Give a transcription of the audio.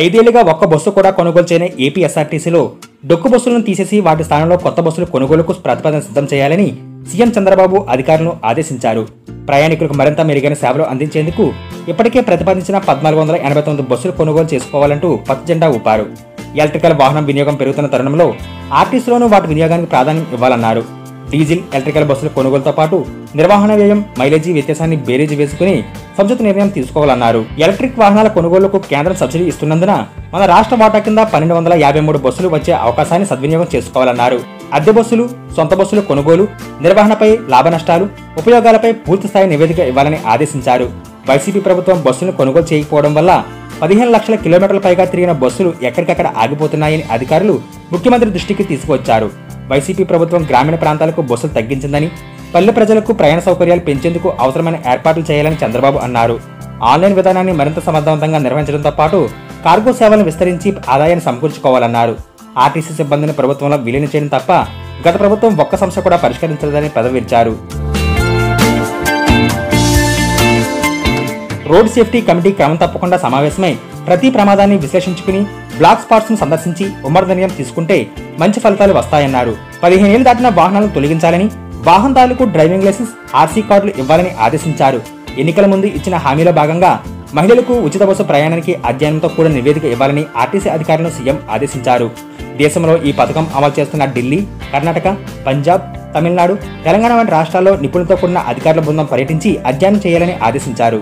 5 ఏళ్లుగా ఒక్క బస్సు కూడా కొనుగోలు చేయని ఏపీ ఎస్ఆర్టీసీలో డొక్కు బస్సులను తీసేసి వాటి స్థానంలో కొత్త బస్సులు కొనుగోలుకు ప్రతిపాదన సిద్ధం చేయాలని సీఎం చంద్రబాబు అధికారులను ఆదేశించారు. ప్రయాణికులకు మరింత మెరుగైన సేవలు అందించేందుకు ఇప్పటికే ప్రతిపాదించిన 1489 బస్సులు కొనుగోలు చేసుకోవాలంటూ పచ్చ జెండా ఊపారు. ఎలక్ట్రికల్ వాహనం వినియోగం పెరుగుతున్న తరుణంలో ఆర్టీసీలోనూ వాటి వినియోగానికి ప్రాధాన్యం ఇవ్వాలన్నారు. డీజిల్, ఎలక్ట్రికల్ బస్సుల కొనుగోలుతో పాటు నిర్వహణ వ్యయం, మైలేజీ వ్యత్యాసాన్ని బేరీజు వేసుకుని సముచిత నిర్ణయం తీసుకోవాలన్నారు. ఎలక్ట్రిక్ వాహనాల కొనుగోలుకు కేంద్రం సబ్సిడీ ఇస్తున్నందున మన రాష్ట్ర వాటా కింద 1253 బస్సులు వచ్చే అవకాశాన్ని సద్వినియోగం చేసుకోవాలన్నారు. అద్దె బస్సులు, సొంత బస్సులు కొనుగోలు, నిర్వహణపై లాభ నష్టాలు, ఉపయోగాలపై పూర్తిస్థాయి నివేదిక ఇవ్వాలని ఆదేశించారు. వైసీపీ ప్రభుత్వం బస్సులను కొనుగోలు చేయకపోవడం వల్ల 15 లక్షల కిలోమీటర్ల పైగా తిరిగిన బస్సులు ఎక్కడికక్కడ ఆగిపోతున్నాయని అధికారులు ముఖ్యమంత్రి దృష్టికి తీసుకువచ్చారు. వైసీపీ ప్రభుత్వం గ్రామీణ ప్రాంతాలకు బస్సులు తగ్గించిందని, పల్లె ప్రజలకు ప్రయాణ సౌకర్యాలు పెంచేందుకు అవసరమైన ఏర్పాట్లు చేయాలని చంద్రబాబు అన్నారు. ఆన్లైన్ విధానాన్ని మరింత సమర్థవంతంగా నిర్వహించడంతో పాటు కార్గో సేవలను విస్తరించి ఆదాయాన్ని సమకూర్చుకోవాలన్నారు. ఆర్టీసీ సిబ్బందిని ప్రభుత్వంలో విలీనం చేయడం తప్ప గత ప్రభుత్వం ఒక్క సమస్య కూడా పరిష్కరించలేదని పెదవిచ్చారు. రోడ్ సేఫ్టీ కమిటీ క్రమం తప్పకుండా సమావేశమై ప్రతి ప్రమాదాన్ని విశ్లేషించుకుని బ్లాక్ స్పాట్స్ ను సందర్శించి ఉమ్మడి నిర్ణయం తీసుకుంటే మంచి ఫలితాలు వస్తాయన్నారు. 15 ఏళ్లు దాటిన వాహనాలను తొలగించాలని, వాహనదారులకు డ్రైవింగ్ లైసెన్స్, ఆర్సీ కార్డులు ఇవ్వాలని ఆదేశించారు. ఎన్నికల ముందు ఇచ్చిన హామీలో భాగంగా మహిళలకు ఉచిత బస్సు ప్రయాణానికి అధ్యయనంతో కూడిన నివేదిక ఇవ్వాలని ఆర్టీసీ అధికారులను సీఎం ఆదేశించారు. దేశంలో ఈ పథకం అమలు చేస్తున్న ఢిల్లీ, కర్ణాటక, పంజాబ్, తమిళనాడు, తెలంగాణ వంటి రాష్ట్రాల్లో నిపుణులతో కూడిన అధికారుల బృందం పర్యటించి అధ్యయనం చేయాలని ఆదేశించారు.